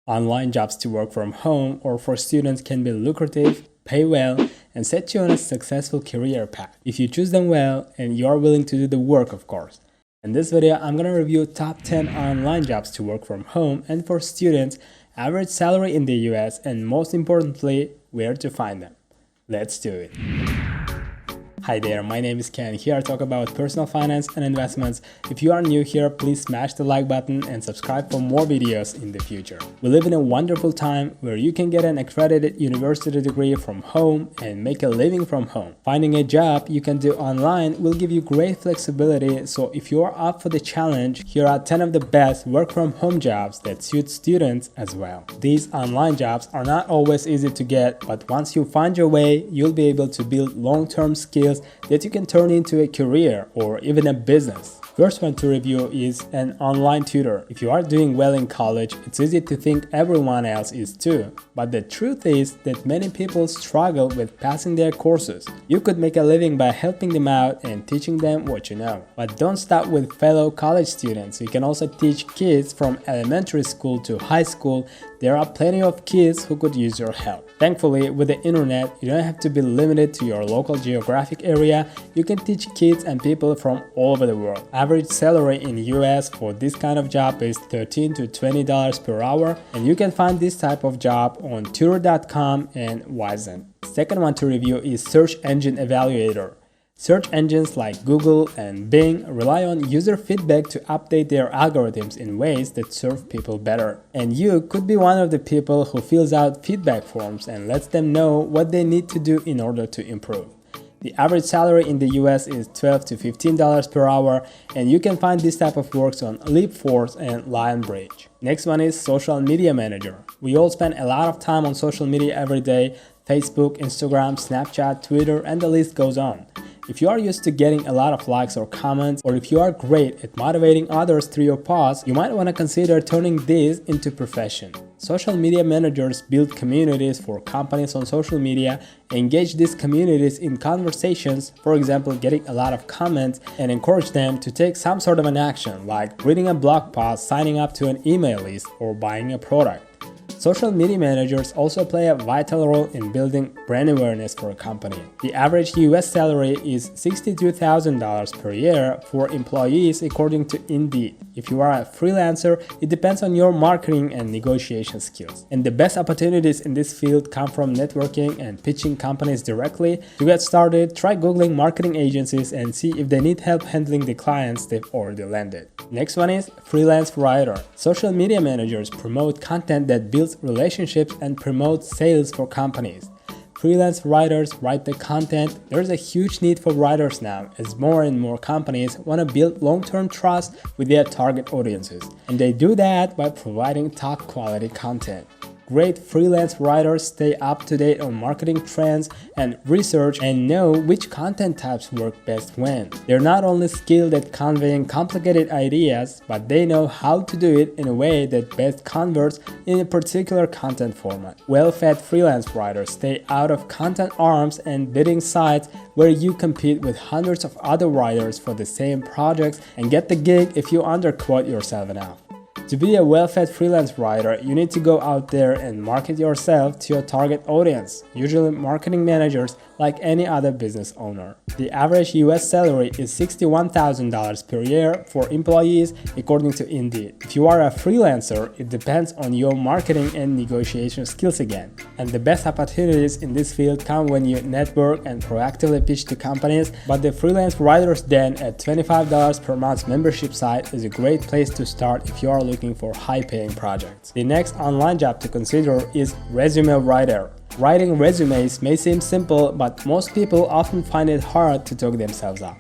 Online jobs to work from home or for students can be lucrative, pay well, and set you on a successful career path if you choose them well and you are willing to do the work, of course. In this video, I'm going to review top 10 online jobs to work from home and for students, average salary in the US, and most importantly, where to find them. Let's do it. Hi there, my name is Ken. Here I talk about personal finance and investments. If you are new here, please smash the like button and subscribe for more videos in the future. We live in a wonderful time where you can get an accredited university degree from home and make a living from home. Finding a job you can do online will give you great flexibility, so if you are up for the challenge, here are 10 of the best work from home jobs that suit students as well. These online jobs are not always easy to get, but once you find your way, you'll be able to build long-term skills that you can turn into a career or even a business. First one to review is an online tutor. If you are doing well in college, it's easy to think everyone else is too. But the truth is that many people struggle with passing their courses. You could make a living by helping them out and teaching them what you know. But don't stop with fellow college students. You can also teach kids from elementary school to high school. There are plenty of kids who could use your help. Thankfully, with the internet, you don't have to be limited to your local geographic area. You can teach kids and people from all over the world. Average salary in US for this kind of job is $13 to $20 per hour, and you can find this type of job on Tutor.com and Wyzen. Second one to review is Search Engine Evaluator. Search engines like Google and Bing rely on user feedback to update their algorithms in ways that serve people better. And you could be one of the people who fills out feedback forms and lets them know what they need to do in order to improve. The average salary in the US is $12 to $15 per hour, and you can find this type of works on Leapforce and Lionbridge. Next one is Social Media Manager. We all spend a lot of time on social media every day: Facebook, Instagram, Snapchat, Twitter, and the list goes on. If you are used to getting a lot of likes or comments, or if you are great at motivating others through your posts, you might want to consider turning this into a profession. Social media managers build communities for companies on social media, engage these communities in conversations, for example, getting a lot of comments, and encourage them to take some sort of an action, like reading a blog post, signing up to an email list, or buying a product. Social media managers also play a vital role in building brand awareness for a company. The average US salary is $62,000 per year for employees according to Indeed. If you are a freelancer, it depends on your marketing and negotiation skills. And the best opportunities in this field come from networking and pitching companies directly. To get started, try Googling marketing agencies and see if they need help handling the clients they've already landed. Next one is Freelance Writer. Social media managers promote content that builds relationships and promotes sales for companies. Freelance writers write the content. There's a huge need for writers now, as more and more companies want to build long-term trust with their target audiences. And they do that by providing top quality content. Great freelance writers stay up to date on marketing trends and research and know which content types work best when. They're not only skilled at conveying complicated ideas, but they know how to do it in a way that best converts in a particular content format. Well-fed freelance writers stay out of content arms and bidding sites where you compete with hundreds of other writers for the same projects and get the gig if you underquote yourself enough. To be a well-fed freelance writer, you need to go out there and market yourself to your target audience, usually marketing managers like any other business owner. The average US salary is $61,000 per year for employees according to Indeed. If you are a freelancer, it depends on your marketing and negotiation skills again. And the best opportunities in this field come when you network and proactively pitch to companies, but the Freelance Writers Den at $25 per month membership site is a great place to start if you are looking for high-paying projects. The next online job to consider is Resume Writer. Writing resumes may seem simple, but most people often find it hard to talk themselves up.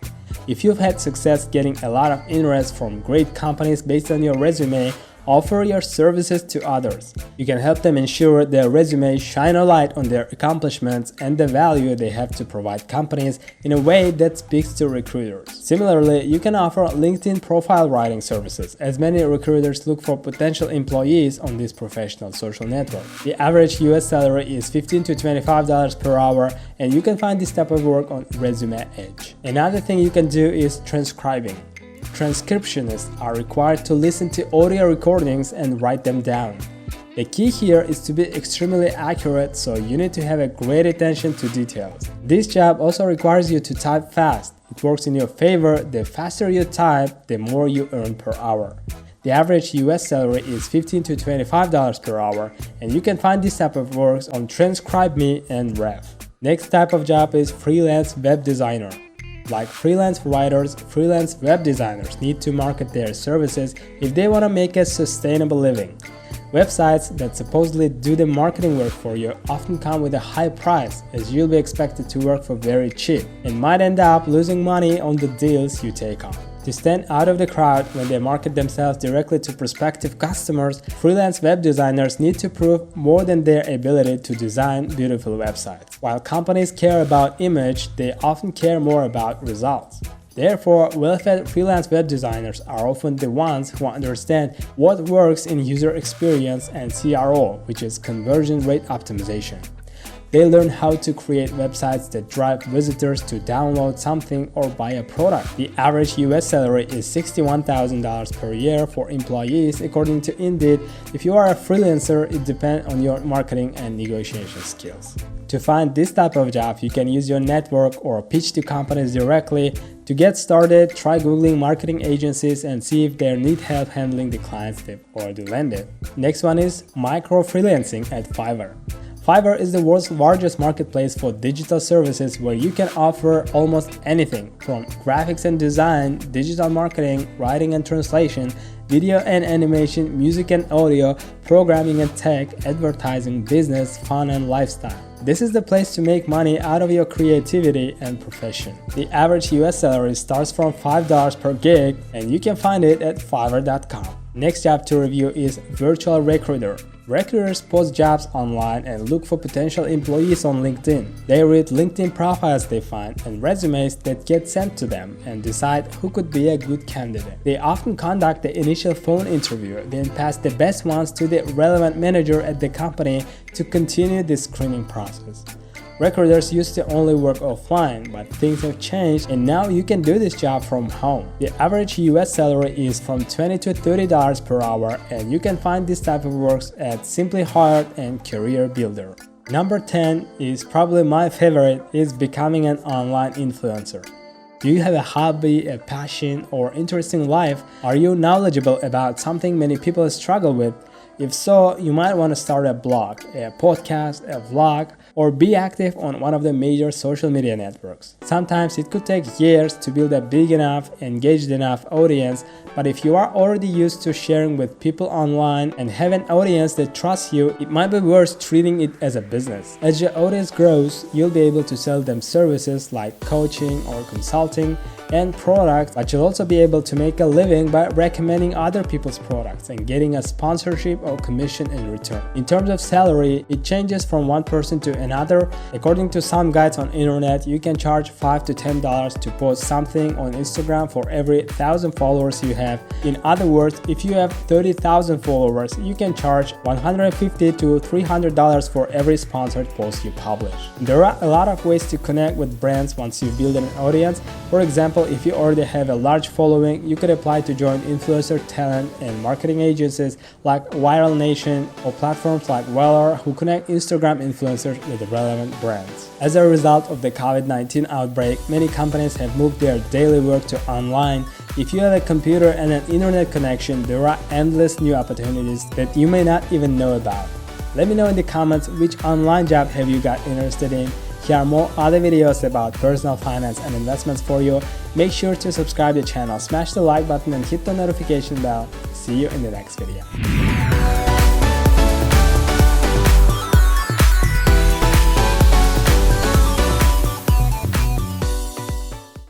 If you've had success getting a lot of interest from great companies based on your resume, offer your services to others. You can help them ensure their resumes shine a light on their accomplishments and the value they have to provide companies in a way that speaks to recruiters. Similarly, you can offer LinkedIn profile writing services, as many recruiters look for potential employees on this professional social network. The average US salary is $15 to $25 per hour, and you can find this type of work on Resume Edge. Another thing you can do is transcribing. Transcriptionists are required to listen to audio recordings and write them down. The key here is to be extremely accurate, so you need to have a great attention to details. This job also requires you to type fast. It works in your favor. The faster you type, the more you earn per hour. The average US salary is $15 to $25 per hour, and you can find this type of works on TranscribeMe and Ref. Next type of job is Freelance Web Designer. Like freelance writers, freelance web designers need to market their services if they want to make a sustainable living. Websites that supposedly do the marketing work for you often come with a high price, as you'll be expected to work for very cheap and might end up losing money on the deals you take on. To stand out of the crowd when they market themselves directly to prospective customers, freelance web designers need to prove more than their ability to design beautiful websites. While companies care about image, they often care more about results. Therefore, well-fed freelance web designers are often the ones who understand what works in user experience and CRO, which is conversion rate optimization. They learn how to create websites that drive visitors to download something or buy a product. The average US salary is $61,000 per year for employees, according to Indeed. If you are a freelancer, it depends on your marketing and negotiation skills. To find this type of job, you can use your network or pitch to companies directly. To get started, try Googling marketing agencies and see if they need help handling the clients they've already landed. Next one is Micro-Freelancing at Fiverr. Fiverr is the world's largest marketplace for digital services where you can offer almost anything from graphics and design, digital marketing, writing and translation, video and animation, music and audio, programming and tech, advertising, business, fun and lifestyle. This is the place to make money out of your creativity and profession. The average US salary starts from $5 per gig, and you can find it at fiverr.com. Next job to review is Virtual Recruiter. Recruiters post jobs online and look for potential employees on LinkedIn. They read LinkedIn profiles they find and resumes that get sent to them and decide who could be a good candidate. They often conduct the initial phone interview, then pass the best ones to the relevant manager at the company to continue the screening process. Recruiters used to only work offline, but things have changed and now you can do this job from home. The average US salary is from $20 to $30 per hour, and you can find this type of works at Simply Hired and Career Builder. Number 10 is probably my favorite, is becoming an online influencer. Do you have a hobby, a passion, or interesting life? Are you knowledgeable about something many people struggle with? If so, you might want to start a blog, a podcast, a vlog, or be active on one of the major social media networks. Sometimes it could take years to build a big enough, engaged enough audience, but if you are already used to sharing with people online and have an audience that trusts you, it might be worth treating it as a business. As your audience grows, you'll be able to sell them services like coaching or consulting and products, but you'll also be able to make a living by recommending other people's products and getting a sponsorship or commission in return. In terms of salary, it changes from one person to another. According to some guides on internet, you can charge $5 to $10 to post something on Instagram for every 1,000 followers you have. In other words, if you have 30,000 followers, you can charge $150 to $300 for every sponsored post you publish. There are a lot of ways to connect with brands once you build an audience. For example, if you already have a large following, you could apply to join influencer talent and marketing agencies like Viral Nation or platforms like Valor, who connect Instagram influencers with relevant brands. As a result of the COVID-19 outbreak, many companies have moved their daily work to online. If you have a computer and an internet connection, there are endless new opportunities that you may not even know about. Let me know in the comments which online job have you got interested in. Here are more other videos about personal finance and investments for you. Make sure to subscribe to the channel, smash the like button and hit the notification bell. See you in the next video.